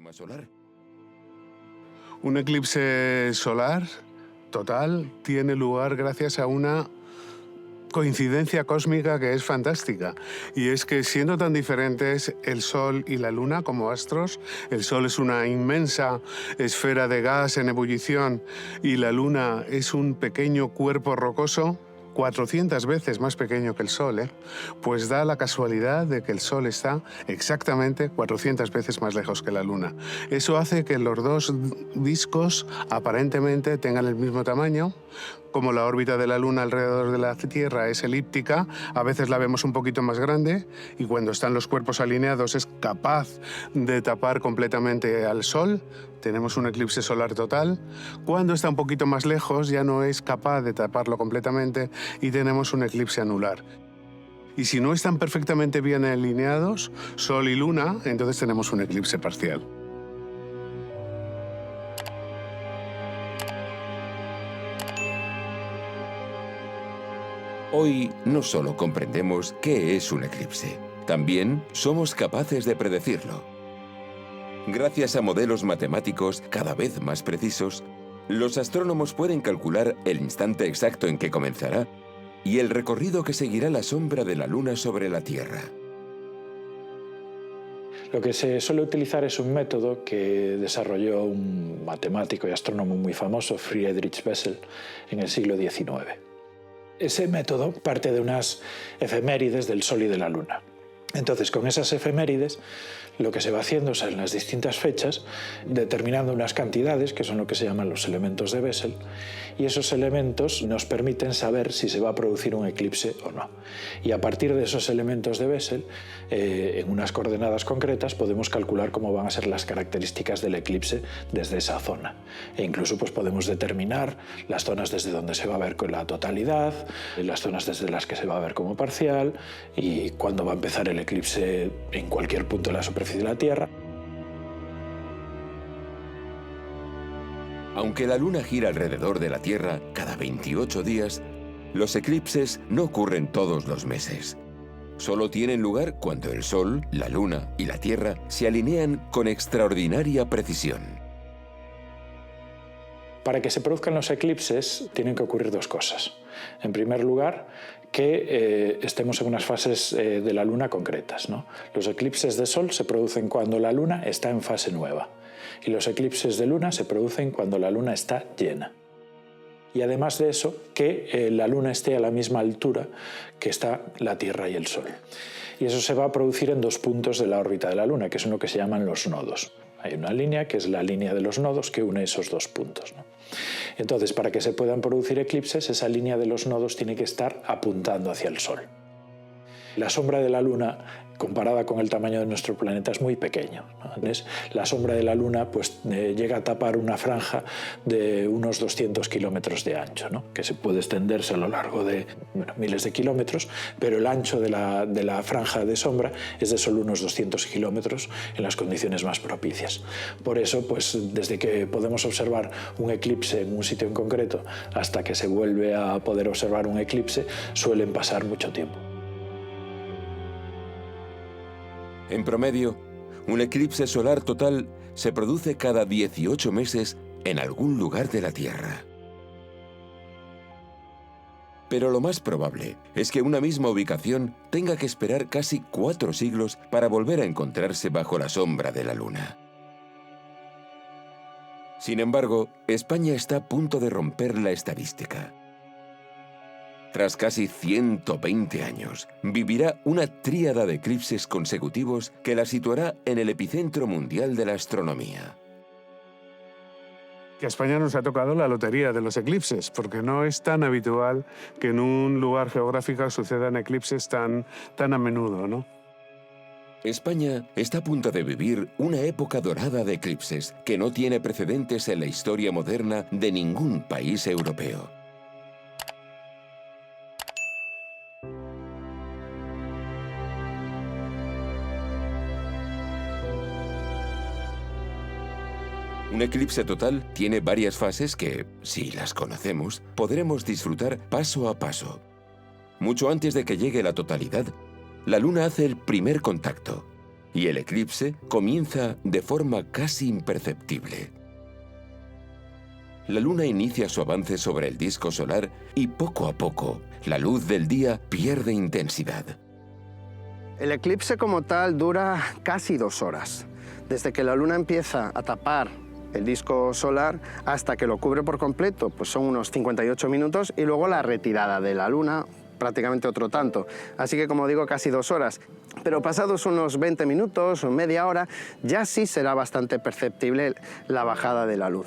sistema solar. Un eclipse solar total tiene lugar gracias a una coincidencia cósmica que es fantástica. Y es que siendo tan diferentes el Sol y la Luna como astros, el Sol es una inmensa esfera de gas en ebullición y la Luna es un pequeño cuerpo rocoso, 400 veces más pequeño que el Sol, pues da la casualidad de que el Sol está exactamente 400 veces más lejos que la Luna. Eso hace que los dos discos aparentemente tengan el mismo tamaño. Como la órbita de la Luna alrededor de la Tierra es elíptica, a veces la vemos un poquito más grande y cuando están los cuerpos alineados es capaz de tapar completamente al Sol. Tenemos un eclipse solar total. Cuando está un poquito más lejos ya no es capaz de taparlo completamente y tenemos un eclipse anular. Y si no están perfectamente bien alineados, Sol y Luna, entonces tenemos un eclipse parcial. Hoy no solo comprendemos qué es un eclipse, también somos capaces de predecirlo. Gracias a modelos matemáticos cada vez más precisos, los astrónomos pueden calcular el instante exacto en que comenzará y el recorrido que seguirá la sombra de la Luna sobre la Tierra. Lo que se suele utilizar es un método que desarrolló un matemático y astrónomo muy famoso, Friedrich Bessel, en el siglo XIX. Ese método parte de unas efemérides del Sol y de la Luna. Entonces, con esas efemérides, lo que se va haciendo es en las distintas fechas, determinando unas cantidades, que son lo que se llaman los elementos de Bessel, y esos elementos nos permiten saber si se va a producir un eclipse o no. Y a partir de esos elementos de Bessel, en unas coordenadas concretas, podemos calcular cómo van a ser las características del eclipse desde esa zona. E incluso pues, podemos determinar las zonas desde donde se va a ver con la totalidad, las zonas desde las que se va a ver como parcial y cuándo va a empezar el eclipse en cualquier punto de la superficie de la Tierra. Aunque la Luna gira alrededor de la Tierra cada 28 días, los eclipses no ocurren todos los meses. Solo tienen lugar cuando el Sol, la Luna y la Tierra se alinean con extraordinaria precisión. Para que se produzcan los eclipses tienen que ocurrir dos cosas. En primer lugar, que estemos en unas fases de la Luna concretas, ¿no? Los eclipses de Sol se producen cuando la Luna está en fase nueva y los eclipses de Luna se producen cuando la Luna está llena. Y además de eso, que la Luna esté a la misma altura que está la Tierra y el Sol. Y eso se va a producir en dos puntos de la órbita de la Luna, que son lo que se llaman los nodos. Hay una línea que es la línea de los nodos que une esos dos puntos, ¿no? Entonces, para que se puedan producir eclipses, esa línea de los nodos tiene que estar apuntando hacia el Sol. La sombra de la Luna, comparada con el tamaño de nuestro planeta, es muy pequeño, ¿no? Entonces, la sombra de la Luna pues, llega a tapar una franja de unos 200 kilómetros de ancho, ¿no? Que se puede extenderse a lo largo de miles de kilómetros, pero el ancho de la franja de sombra es de solo unos 200 kilómetros en las condiciones más propicias. Por eso, pues, desde que podemos observar un eclipse en un sitio en concreto hasta que se vuelve a poder observar un eclipse, suelen pasar mucho tiempo. En promedio, un eclipse solar total se produce cada 18 meses en algún lugar de la Tierra. Pero lo más probable es que una misma ubicación tenga que esperar casi 4 siglos para volver a encontrarse bajo la sombra de la Luna. Sin embargo, España está a punto de romper la estadística. Tras casi 120 años, vivirá una tríada de eclipses consecutivos que la situará en el epicentro mundial de la astronomía. Que a España nos ha tocado la lotería de los eclipses, porque no es tan habitual que en un lugar geográfico sucedan eclipses tan a menudo, ¿no? España está a punto de vivir una época dorada de eclipses que no tiene precedentes en la historia moderna de ningún país europeo. Un eclipse total tiene varias fases que, si las conocemos, podremos disfrutar paso a paso. Mucho antes de que llegue la totalidad, la Luna hace el primer contacto. y el eclipse comienza de forma casi imperceptible. La Luna inicia su avance sobre el disco solar y poco a poco la luz del día pierde intensidad. El eclipse como tal dura casi 2 horas. Desde que la Luna empieza a tapar el disco solar hasta que lo cubre por completo, pues son unos 58 minutos, y luego la retirada de la Luna, prácticamente otro tanto. Así que, como digo, casi 2 horas. Pero pasados unos 20 minutos o media hora, ya sí será bastante perceptible la bajada de la luz.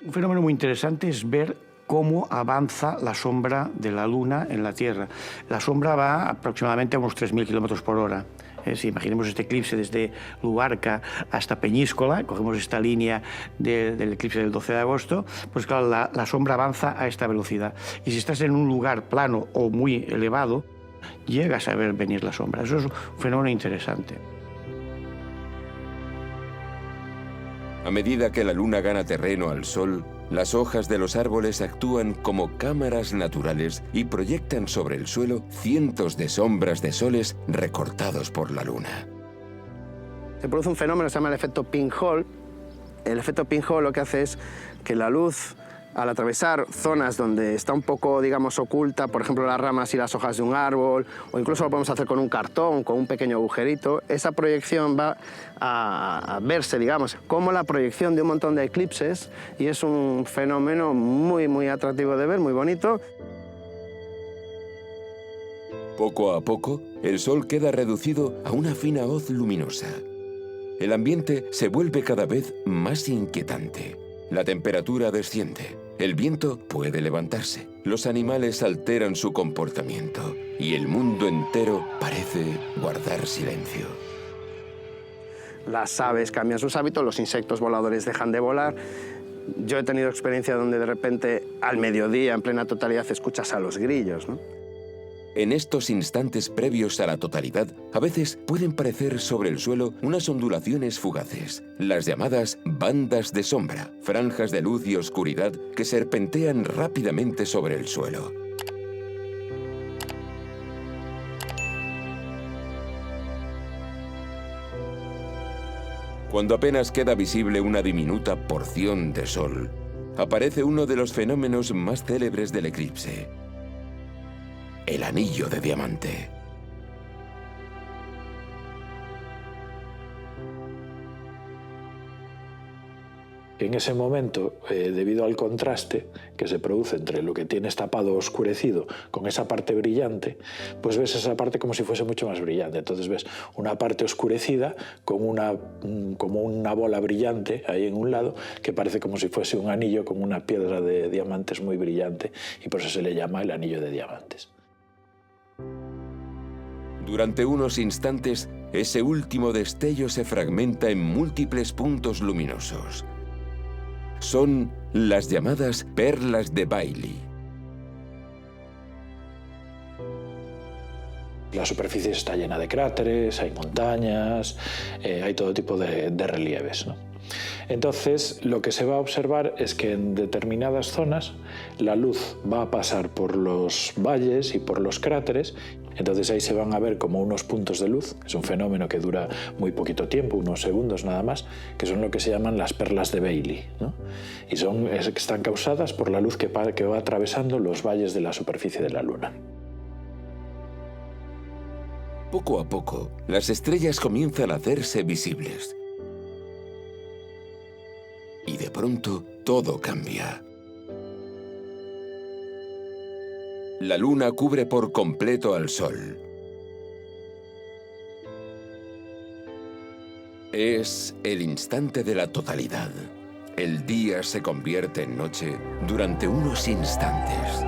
Un fenómeno muy interesante es ver cómo avanza la sombra de la Luna en la Tierra. La sombra va aproximadamente a unos 3.000 kilómetros por hora. Si imaginemos este eclipse desde Luarca hasta Peñíscola, cogemos esta línea del eclipse del 12 de agosto, pues claro, la sombra avanza a esta velocidad. Y si estás en un lugar plano o muy elevado, llegas a ver venir la sombra. Eso es un fenómeno interesante. A medida que la Luna gana terreno al Sol, las hojas de los árboles actúan como cámaras naturales y proyectan sobre el suelo cientos de sombras de soles recortados por la Luna. Se produce un fenómeno que se llama el efecto pinhole. El efecto pinhole lo que hace es que la luz, al atravesar zonas donde está un poco, digamos, oculta, por ejemplo, las ramas y las hojas de un árbol, o incluso lo podemos hacer con un cartón, con un pequeño agujerito, esa proyección va a verse, digamos, como la proyección de un montón de eclipses, y es un fenómeno muy, muy atractivo de ver, muy bonito. Poco a poco, el Sol queda reducido a una fina hoz luminosa. El ambiente se vuelve cada vez más inquietante. La temperatura desciende, el viento puede levantarse, los animales alteran su comportamiento y el mundo entero parece guardar silencio. Las aves cambian sus hábitos, los insectos voladores dejan de volar. Yo he tenido experiencia donde de repente al mediodía, en plena totalidad, escuchas a los grillos, ¿no? En estos instantes previos a la totalidad, a veces pueden parecer sobre el suelo unas ondulaciones fugaces, las llamadas bandas de sombra, franjas de luz y oscuridad que serpentean rápidamente sobre el suelo. Cuando apenas queda visible una diminuta porción de sol, aparece uno de los fenómenos más célebres del eclipse: el anillo de diamante. En ese momento, debido al contraste que se produce entre lo que tienes tapado oscurecido con esa parte brillante, pues ves esa parte como si fuese mucho más brillante. Entonces ves una parte oscurecida como una bola brillante ahí en un lado, que parece como si fuese un anillo con una piedra de diamantes muy brillante, y por eso se le llama el anillo de diamantes. Durante unos instantes, ese último destello se fragmenta en múltiples puntos luminosos. Son las llamadas perlas de Bailey. La superficie está llena de cráteres, hay montañas, hay todo tipo de relieves, ¿no? Entonces, lo que se va a observar es que en determinadas zonas la luz va a pasar por los valles y por los cráteres. Entonces ahí se van a ver como unos puntos de luz. Es un fenómeno que dura muy poquito tiempo, unos segundos nada más, que son lo que se llaman las perlas de Bailey, ¿no? Y están causadas por la luz que va atravesando los valles de la superficie de la Luna. Poco a poco, las estrellas comienzan a hacerse visibles. Y de pronto, todo cambia. La Luna cubre por completo al Sol. Es el instante de la totalidad. El día se convierte en noche durante unos instantes.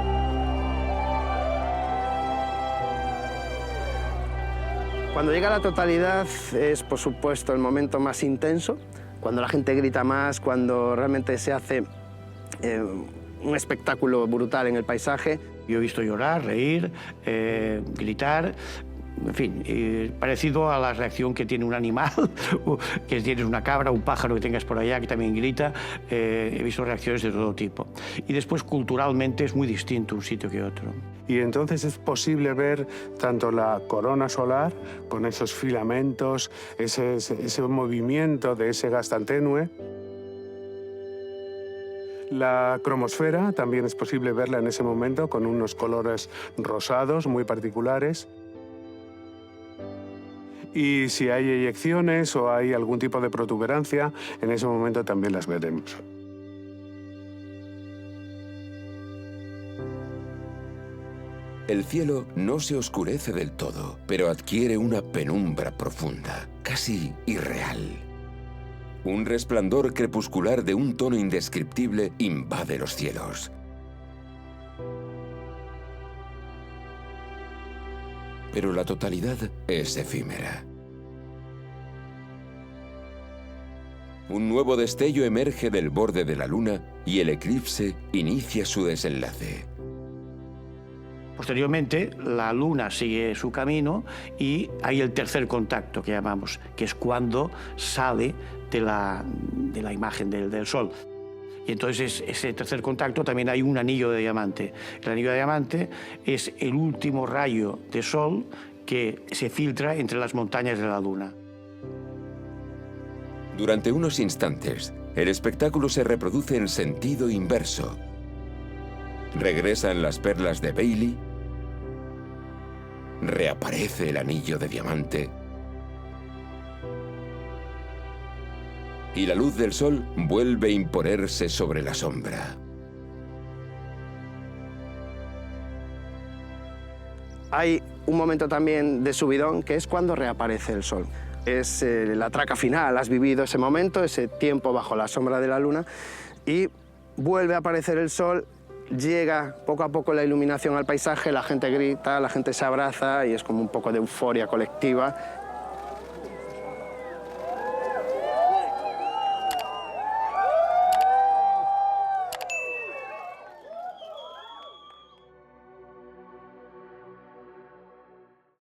Cuando llega la totalidad es, por supuesto, el momento más intenso, cuando la gente grita más, cuando realmente se hace un espectáculo brutal en el paisaje. Yo he visto llorar, reír, gritar. en fin, parecido a la reacción que tiene un animal, que tienes una cabra, un pájaro que tengas por allá que también grita. He visto reacciones de todo tipo. Y después, culturalmente, es muy distinto un sitio que otro. Y entonces es posible ver tanto la corona solar, con esos filamentos, ese movimiento de ese gas tan tenue. La cromosfera también es posible verla en ese momento con unos colores rosados muy particulares. Y si hay eyecciones o hay algún tipo de protuberancia, en ese momento también las veremos. El cielo no se oscurece del todo, pero adquiere una penumbra profunda, casi irreal. Un resplandor crepuscular de un tono indescriptible invade los cielos. Pero la totalidad es efímera. Un nuevo destello emerge del borde de la luna y el eclipse inicia su desenlace. Posteriormente, la luna sigue su camino y hay el tercer contacto que llamamos, que es cuando sale de la imagen del Sol. Y entonces ese tercer contacto también hay un anillo de diamante. El anillo de diamante es el último rayo de Sol que se filtra entre las montañas de la luna. Durante unos instantes, el espectáculo se reproduce en sentido inverso. Regresan las perlas de Bailey, reaparece el anillo de diamante y la luz del sol vuelve a imponerse sobre la sombra. Hay un momento también de subidón que es cuando reaparece el sol. Es la traca final, has vivido ese momento, ese tiempo bajo la sombra de la luna y vuelve a aparecer el sol. Llega poco a poco la iluminación al paisaje, la gente grita, la gente se abraza y es como un poco de euforia colectiva